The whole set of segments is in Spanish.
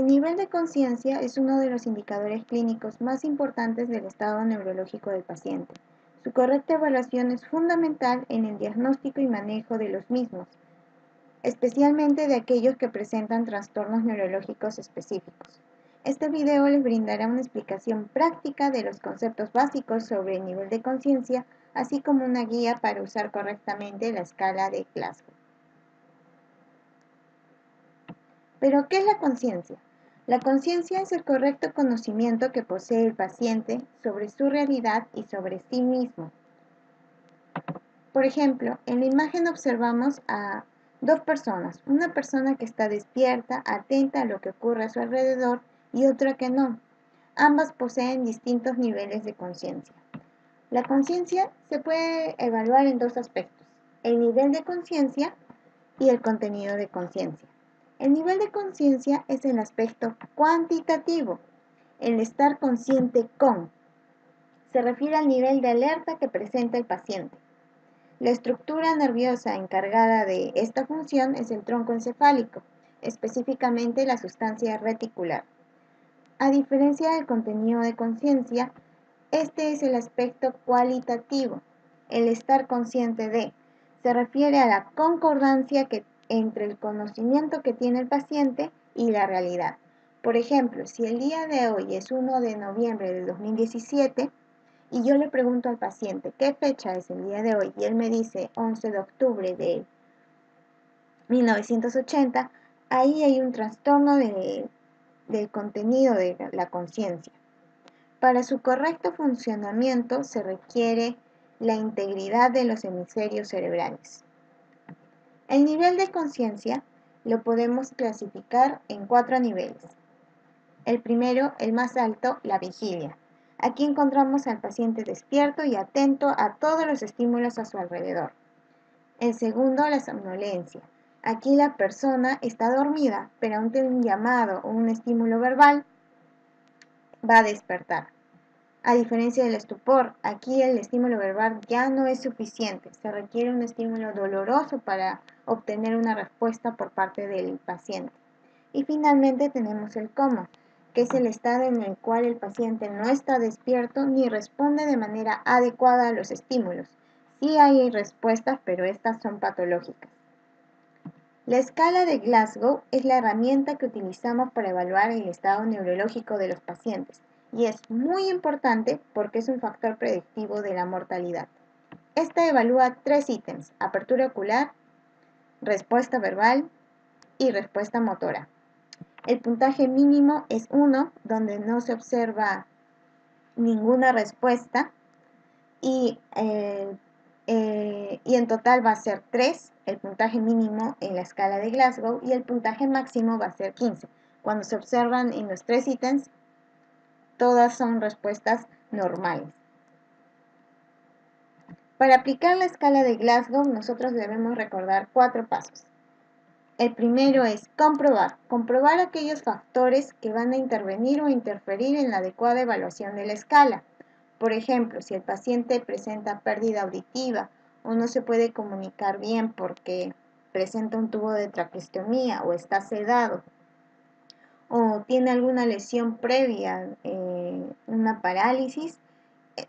El nivel de conciencia es uno de los indicadores clínicos más importantes del estado neurológico del paciente. Su correcta evaluación es fundamental en el diagnóstico y manejo de los mismos, especialmente de aquellos que presentan trastornos neurológicos específicos. Este video les brindará una explicación práctica de los conceptos básicos sobre el nivel de conciencia, así como una guía para usar correctamente la escala de Glasgow. ¿Pero qué es la conciencia? La conciencia es el correcto conocimiento que posee el paciente sobre su realidad y sobre sí mismo. Por ejemplo, en la imagen observamos a dos personas, una persona que está despierta, atenta a lo que ocurre a su alrededor y otra que no. Ambas poseen distintos niveles de conciencia. La conciencia se puede evaluar en dos aspectos, el nivel de conciencia y el contenido de conciencia. El nivel de conciencia es el aspecto cuantitativo, el estar consciente con. Se refiere al nivel de alerta que presenta el paciente. La estructura nerviosa encargada de esta función es el tronco encefálico, específicamente la sustancia reticular. A diferencia del contenido de conciencia, este es el aspecto cualitativo, el estar consciente de. Se refiere a la concordancia entre el conocimiento que tiene el paciente y la realidad. Por ejemplo, si el día de hoy es 1 de noviembre de 2017 y yo le pregunto al paciente qué fecha es el día de hoy y él me dice 11 de octubre de 1980, ahí hay un trastorno del contenido de la conciencia. Para su correcto funcionamiento se requiere la integridad de los hemisferios cerebrales. El nivel de conciencia lo podemos clasificar en 4 niveles. El primero, el más alto, la vigilia. Aquí encontramos al paciente despierto y atento a todos los estímulos a su alrededor. El segundo, la somnolencia. Aquí la persona está dormida, pero ante un llamado o un estímulo verbal va a despertar. A diferencia del estupor, aquí el estímulo verbal ya no es suficiente, se requiere un estímulo doloroso para obtener una respuesta por parte del paciente. Y finalmente tenemos el coma, que es el estado en el cual el paciente no está despierto ni responde de manera adecuada a los estímulos. Sí hay respuestas, pero estas son patológicas. La escala de Glasgow es la herramienta que utilizamos para evaluar el estado neurológico de los pacientes y es muy importante porque es un factor predictivo de la mortalidad. Esta evalúa 3 ítems: apertura ocular, respuesta verbal y respuesta motora. El puntaje mínimo es 1, donde no se observa ninguna respuesta, y en total va a ser 3 el puntaje mínimo en la escala de Glasgow y el puntaje máximo va a ser 15. Cuando se observan en los 3 ítems, todas son respuestas normales. Para aplicar la escala de Glasgow, nosotros debemos recordar 4 pasos. El primero es comprobar aquellos factores que van a intervenir o interferir en la adecuada evaluación de la escala. Por ejemplo, si el paciente presenta pérdida auditiva o no se puede comunicar bien porque presenta un tubo de traqueostomía o está sedado o tiene alguna lesión previa, una parálisis,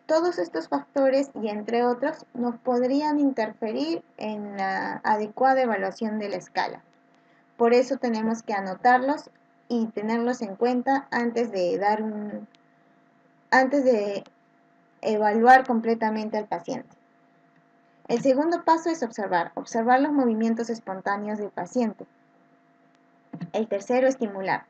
todos estos factores y entre otros nos podrían interferir en la adecuada evaluación de la escala. Por eso tenemos que anotarlos y tenerlos en cuenta antes de evaluar completamente al paciente. El segundo paso es observar los movimientos espontáneos del paciente. El tercero, estimular.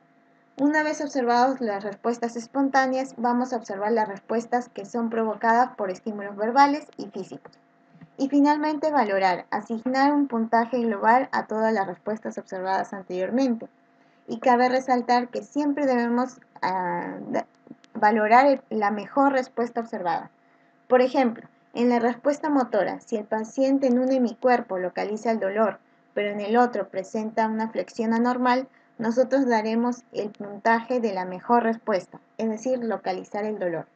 Una vez observadas las respuestas espontáneas, vamos a observar las respuestas que son provocadas por estímulos verbales y físicos. Y finalmente, valorar, asignar un puntaje global a todas las respuestas observadas anteriormente. Y cabe resaltar que siempre debemos valorar la mejor respuesta observada. Por ejemplo, en la respuesta motora, si el paciente en un hemicuerpo localiza el dolor, pero en el otro presenta una flexión anormal, nosotros daremos el puntaje de la mejor respuesta, es decir, localizar el dolor.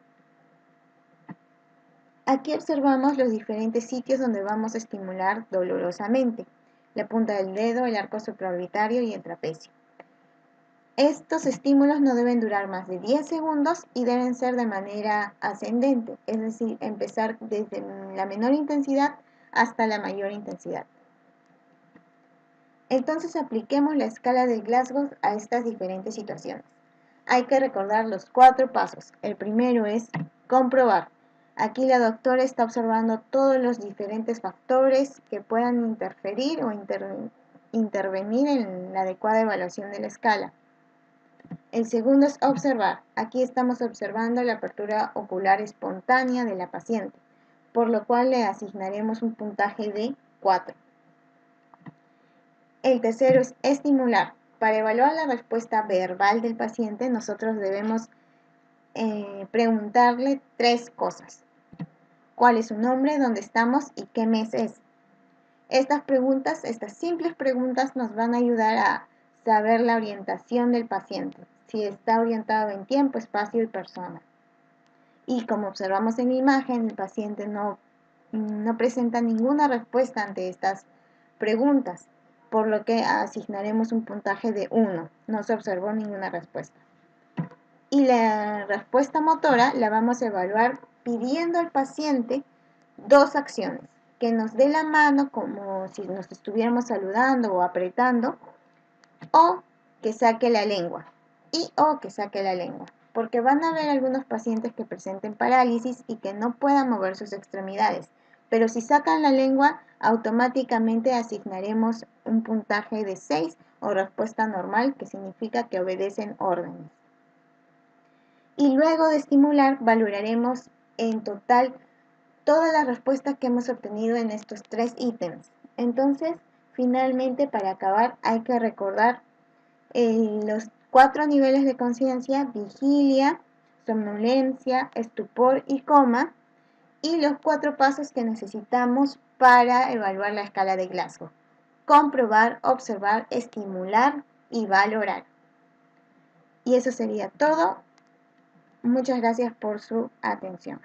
Aquí observamos los diferentes sitios donde vamos a estimular dolorosamente: la punta del dedo, el arco supraorbitario y el trapecio. Estos estímulos no deben durar más de 10 segundos y deben ser de manera ascendente, es decir, empezar desde la menor intensidad hasta la mayor intensidad. Entonces apliquemos la escala de Glasgow a estas diferentes situaciones. Hay que recordar los 4 pasos. El primero es comprobar. Aquí la doctora está observando todos los diferentes factores que puedan interferir o intervenir en la adecuada evaluación de la escala. El segundo es observar. Aquí estamos observando la apertura ocular espontánea de la paciente, por lo cual le asignaremos un puntaje de 4. El tercero es estimular. Para evaluar la respuesta verbal del paciente, nosotros debemos preguntarle 3 cosas. ¿Cuál es su nombre, dónde estamos y qué mes es? Estas simples preguntas nos van a ayudar a saber la orientación del paciente, si está orientado en tiempo, espacio y persona. Y como observamos en la imagen, el paciente no presenta ninguna respuesta ante estas preguntas, por lo que asignaremos un puntaje de 1. No se observó ninguna respuesta. Y la respuesta motora la vamos a evaluar pidiendo al paciente 2 acciones. Que nos dé la mano como si nos estuviéramos saludando o apretando, o que saque la lengua, o que saque la lengua, porque van a haber algunos pacientes que presenten parálisis y que no puedan mover sus extremidades, pero si sacan la lengua, automáticamente asignaremos un puntaje de 6 o respuesta normal, que significa que obedecen órdenes. Y luego de estimular, valoraremos en total todas las respuestas que hemos obtenido en estos 3 ítems. Entonces, finalmente, para acabar, hay que recordar los 4 niveles de conciencia: vigilia, somnolencia, estupor y coma, y los 4 pasos que necesitamos para evaluar la escala de Glasgow: comprobar, observar, estimular y valorar. Y eso sería todo. Muchas gracias por su atención.